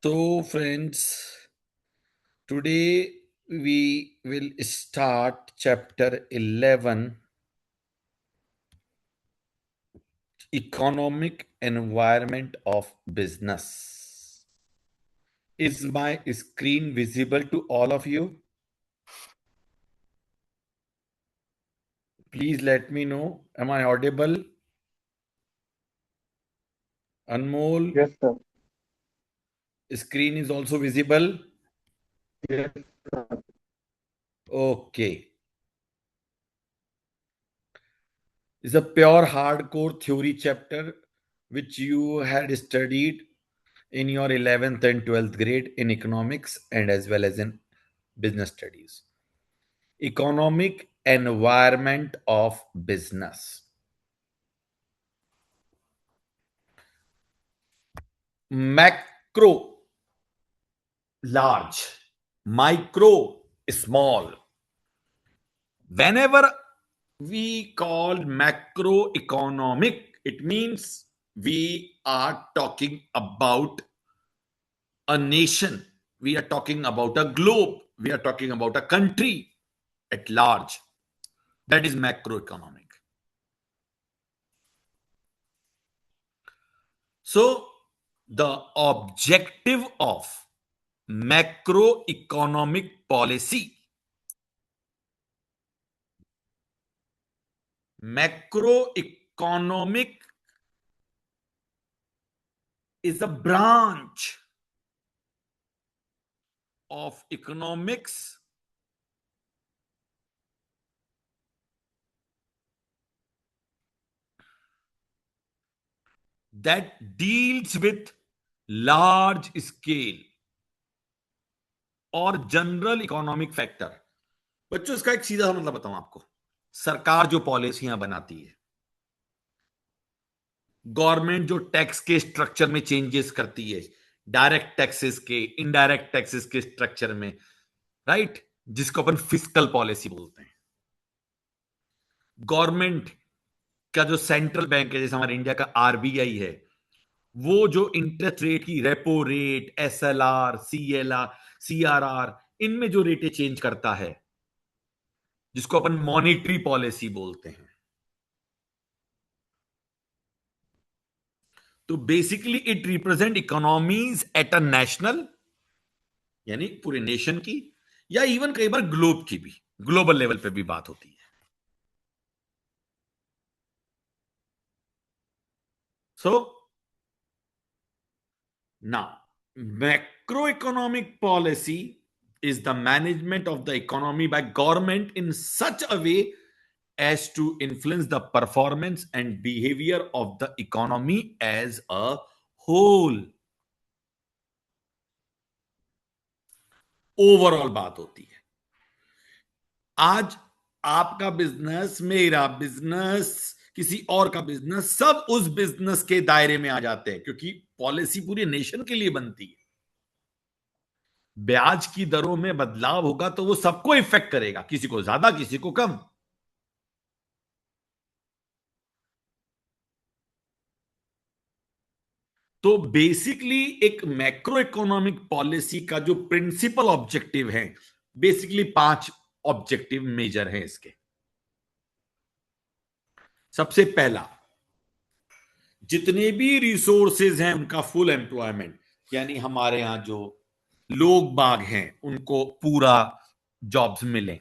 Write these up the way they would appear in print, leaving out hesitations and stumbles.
So, friends, today we will start chapter 11, Economic Environment of Business. Is my screen visible to all of you? Please let me know. Am I audible? Anmol, Yes, sir. screen is also visible? Yes, sir. Okay. It's a pure hardcore theory chapter which you had studied in your 11th and 12th grade in economics and as well as in business studies. Economic environment of business. Macro, large. Micro, small. Whenever we call macroeconomic, it means we are talking about a nation, we are talking about a globe, we are talking about a country at large. That is macroeconomic. So, the objective of macroeconomic policy, macroeconomic is a branch of economics that deals with large scale और general economic factor. बच्चों, इसका एक सीधा मतलब बताऊं आपको. सरकार जो पॉलिसियां बनाती है, गवर्नमेंट जो टैक्स के स्ट्रक्चर में चेंजेस करती है, डायरेक्ट टैक्सेस के, इनडायरेक्ट टैक्सेस के स्ट्रक्चर में, राइट, जिसको अपन फिस्कल पॉलिसी बोलते हैं. गवर्नमेंट का जो सेंट्रल बैंक है, जैसे हमारे इंडिया का आरबीआई है, वो जो इंटरेस्ट रेट की repo rate, SLR, CLR, CRR, इनमें जो रेटें चेंज करता है, जिसको अपन मॉनिटरी पॉलिसी बोलते हैं. तो basically it represent economies at a national, यानी पूरे नेशन की, या इवन कई बार ग्लोब की भी, ग्लोबल लेवल पे भी बात होती है. So now, macroeconomic policy is the management of the economy by government in such a way as to influence the performance and behavior of the economy as a whole. Overall बात होती है. आज आपका बिजनेस, मेरा business, किसी और का business, सब उस बिजनेस के दायरे में आ जाते हैं, क्योंकि पॉलिसी पूरे नेशन के लिए बनती है. ब्याज की दरों में बदलाव होगा तो वो सबको इफेक्ट करेगा, किसी को ज्यादा, किसी को कम. तो बेसिकली एक मैक्रो इकोनॉमिक पॉलिसी का जो प्रिंसिपल ऑब्जेक्टिव है, बेसिकली 5 ऑब्जेक्टिव मेजर हैं इसके. सबसे पहला, जितने भी रिसोर्सेज हैं उनका फुल एम्प्लॉयमेंट, यानी हमारे यहां जो लोग बाग हैं उनको पूरा जॉब्स मिले,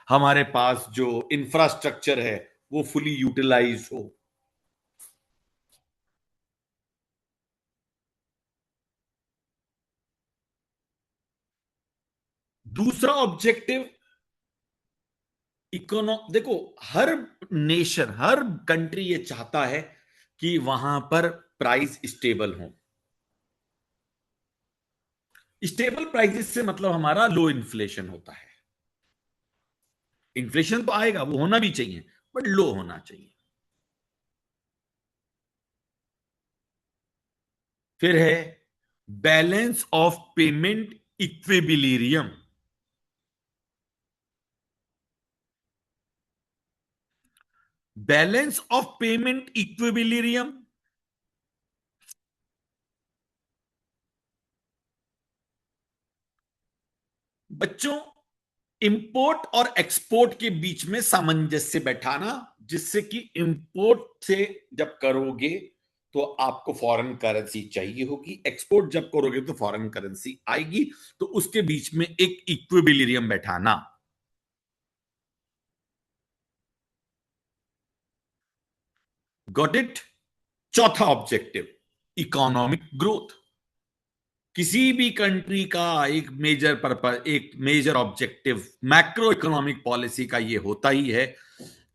हमारे पास जो इंफ्रास्ट्रक्चर है वो फुली यूटिलाइज हो. दूसरा ऑब्जेक्टिव, देखो, हर नेशन, हर कंट्री ये चाहता है कि वहां पर प्राइस स्टेबल हो. स्टेबल प्राइसेस से मतलब हमारा लो इन्फ्लेशन होता है. इन्फ्लेशन तो आएगा, वो होना भी चाहिए, बट लो होना चाहिए. फिर है balance of payment equilibrium. Balance of payment equilibrium बच्चों, इंपोर्ट और एक्सपोर्ट के बीच में सामंजस्य बैठाना, जिससे कि इंपोर्ट से जब करोगे तो आपको फॉरेन करेंसी चाहिए होगी, एक्सपोर्ट जब करोगे तो फॉरेन करेंसी आएगी, तो उसके बीच में एक इक्विबिलियम बैठाना। Got it? चौथा ऑब्जेक्टिव, इकोनॉमिक ग्रोथ। किसी भी कंट्री का एक मेजर पर्पस, एक major objective macro economic policy का ये होता ही है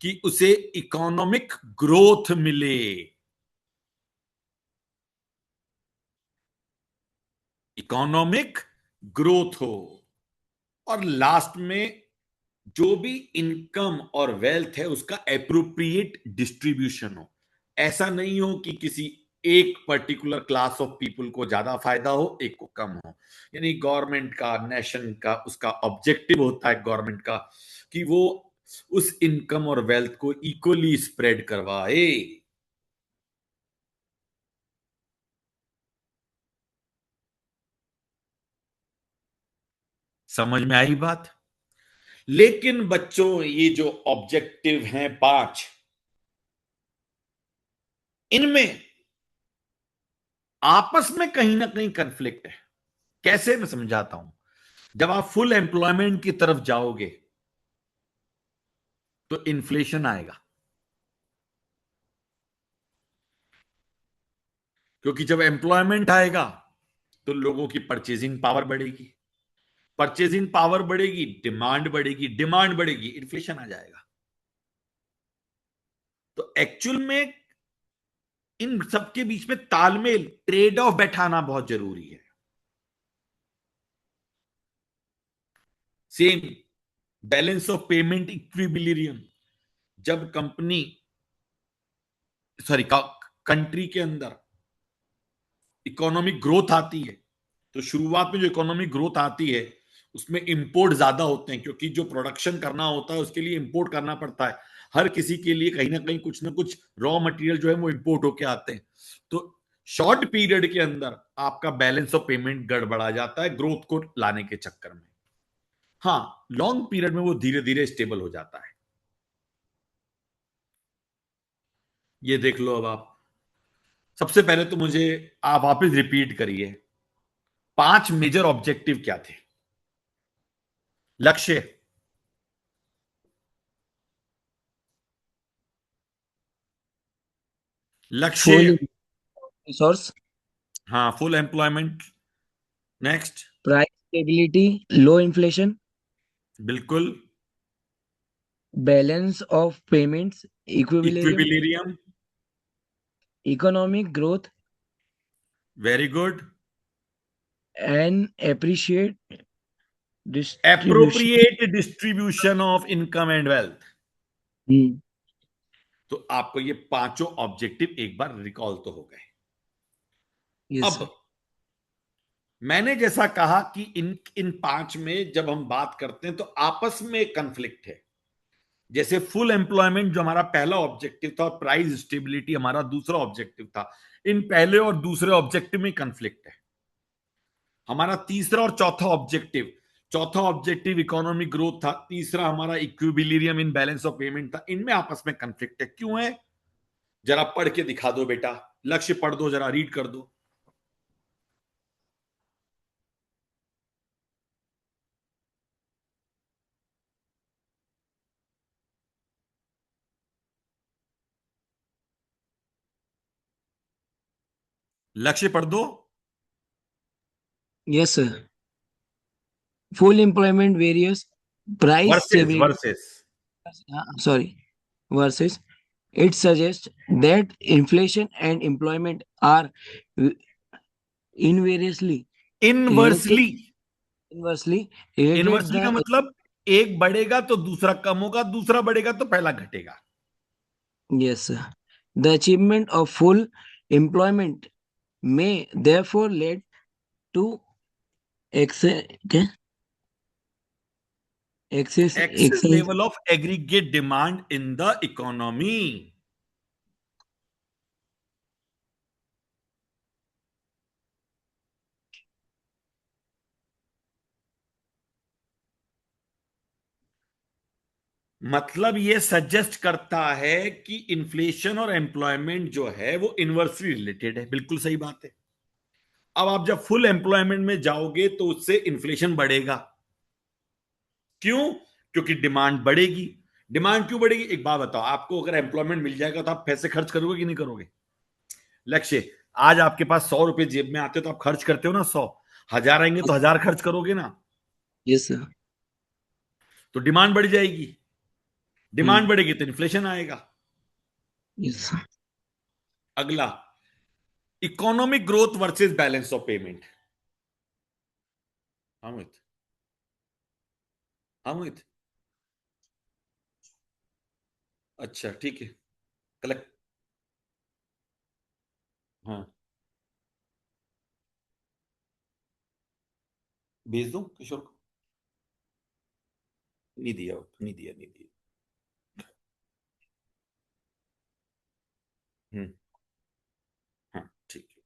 कि उसे इकोनॉमिक ग्रोथ मिले। इकोनॉमिक ग्रोथ हो। और लास्ट में जो भी इनकम और वेल्थ है उसका एप्रोप्रिएट डिस्ट्रीब्यूशन हो। ऐसा नहीं हो कि किसी एक पर्टिकुलर क्लास ऑफ पीपल को ज्यादा फायदा हो, एक को कम हो। यानी गवर्नमेंट का, नेशन का, उसका ऑब्जेक्टिव होता है गवर्नमेंट का कि वो उस इनकम और वेल्थ को इक्वली स्प्रेड करवाए। समझ में आई बात? लेकिन बच्चों, ये जो ऑब्जेक्टिव हैं 5, इनमें आपस में कहीं ना कहीं कंफ्लिक्ट है। कैसे, मैं समझाता हूं। जब आप फुल एम्प्लॉयमेंट की तरफ जाओगे तो इन्फ्लेशन आएगा, क्योंकि जब एम्प्लॉयमेंट आएगा तो लोगों की परचेजिंग पावर बढ़ेगी, परचेजिंग पावर बढ़ेगी, डिमांड बढ़ेगी, डिमांड बढ़ेगी, इन्फ्लेशन आ जाएगा। तो एक्चुअल में इन सबके बीच में तालमेल, ट्रेड ऑफ बैठाना बहुत जरूरी है। Same balance of payment equilibrium. जब कंपनी, सॉरी, कंट्री के अंदर इकोनॉमिक ग्रोथ आती है, तो शुरुआत में जो इकोनॉमिक ग्रोथ आती है उसमें इंपोर्ट ज्यादा होते हैं, क्योंकि जो प्रोडक्शन करना होता है उसके लिए इंपोर्ट करना पड़ता है। हर किसी के लिए कहीं ना कुछ रॉ मटेरियल जो है वो इंपोर्ट होके आते हैं। तो शॉर्ट पीरियड के अंदर आपका बैलेंस ऑफ पेमेंट गड़बड़ा जाता है ग्रोथ को लाने के चक्कर में। हाँ, लॉन्ग पीरियड में वो धीरे धीरे स्टेबल हो जाता है। ये देख लो। अब आप सबसे पहले तो मुझे आप वापस रिपीट करिए, 5 मेजर ऑब्जेक्टिव क्या थे? लक्ष्य, full लक्ष्य। resource, हाँ, full employment. Next. price stability, low inflation, बिल्कुल। balance of payments, equilibrium, equilibrium. economic growth, very good. and appreciate distribution. Appropriate distribution of income and wealth. Hmm. तो आपको ये पांचों ऑब्जेक्टिव एक बार रिकॉल तो हो गए। Yes, sir. अब मैंने जैसा कहा कि इन इन 5 में जब हम बात करते हैं तो आपस में कंफ्लिक्ट है। जैसे फुल एम्प्लॉयमेंट जो हमारा पहला ऑब्जेक्टिव था और प्राइस स्टेबिलिटी हमारा दूसरा ऑब्जेक्टिव था, इन पहले और दूसरे ऑब्जेक्टिव में कंफ्लिक्ट है। हमारा तीसरा और चौथा ऑब्जेक्टिव, चौथा ऑब्जेक्टिव इकोनॉमिक ग्रोथ था, तीसरा हमारा equilibrium in balance of payment था। इनमें आपस में कंफ्लिक्ट है। क्यों है? जरा पढ़ के दिखा दो बेटा, लक्ष्य पढ़ दो, जरा रीड कर दो। लक्ष्य पढ़ दो। Yes, sir. Full employment various price versus, stability. Versus. Sorry, versus it suggests that inflation and employment are invariously related, inversely. inversely related. Inversely का The मतलब एक बढ़ेगा तो दूसरा कम होगा, दूसरा बढ़ेगा तो पहला घटेगा। yes, sir. The achievement of full employment may therefore lead to excess, okay? excess, excess excess. Level of aggregate demand in the economy. मतलब ये सजेस्ट करता है कि इन्फ्लेशन और एम्प्लॉयमेंट जो है वो इनवर्सली रिलेटेड है। बिल्कुल सही बात है। अब आप जब फुल एम्प्लॉयमेंट में जाओगे तो उससे इन्फ्लेशन बढ़ेगा। क्यों? क्योंकि डिमांड बढ़ेगी। डिमांड क्यों बढ़ेगी? एक बात बताओ, आपको अगर एम्प्लॉयमेंट मिल जाएगा तो आप पैसे खर्च करोगे कि नहीं करोगे? लक्ष्य, आज आपके पास 100 रुपए जेब में आते हो तो आप खर्च करते हो ना 100। 1000 आएंगे तो 1000 खर्च करोगे ना। Yes sir. तो डिमांड बढ़ जाएगी। डिमांड हम्म। बढ़ेगी तो इन्फ्लेशन आएगा। यस। अगला, economic growth versus balance of payment. हाँ मोहित। हाँ मोहित। अच्छा ठीक है। कलेक्ट। हाँ, भेज दूं किशोर को? नहीं दिया, नहीं दिया, नहीं दिया। हम्म। हाँ ठीक है।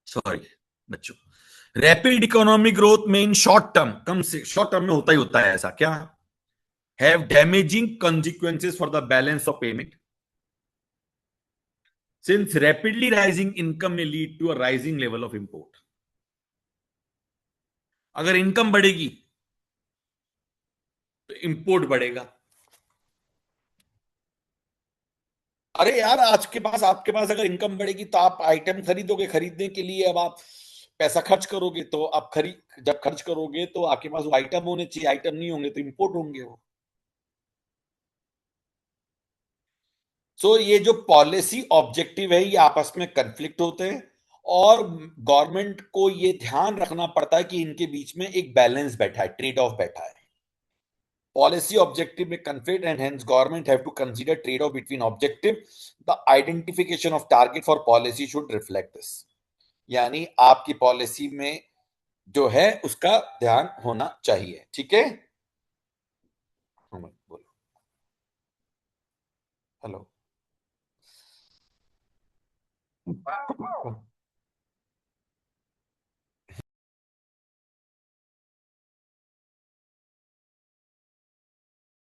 सॉरी बच्चों, रैपिड इकोनॉमिक ग्रोथ में इन शॉर्ट टर्म, कम से शॉर्ट टर्म में होता ही होता है ऐसा क्या, have damaging consequences for the balance of payment, since rapidly rising income में lead to a rising level of import. अगर इनकम बढ़ेगी तो इंपोर्ट बढ़ेगा। अरे यार, आज के पास आपके पास अगर इनकम बढ़ेगी तो आप आइटम खरीदोगे, खरीदने के लिए अब आप पैसा खर्च करोगे, तो आप खरीद जब खर्च करोगे तो आपके पास वो आइटम होने चाहिए, आइटम नहीं होंगे तो इंपोर्ट होंगे वो। ये जो पॉलिसी ऑब्जेक्टिव है ये आपस में कन्फ्लिक्ट होते हैं, और गवर्नमेंट को ये ध्यान रखना पड़ता है कि इनके बीच में एक बैलेंस बैठा है, ट्रेड ऑफ बैठा है। पॉलिसी ऑब्जेक्टिव में conflict and hence government have to consider trade off between objective. The identification of target for policy should reflect this. यानी आपकी पॉलिसी में जो है उसका ध्यान होना चाहिए। ठीक है। बोलो। हेलो।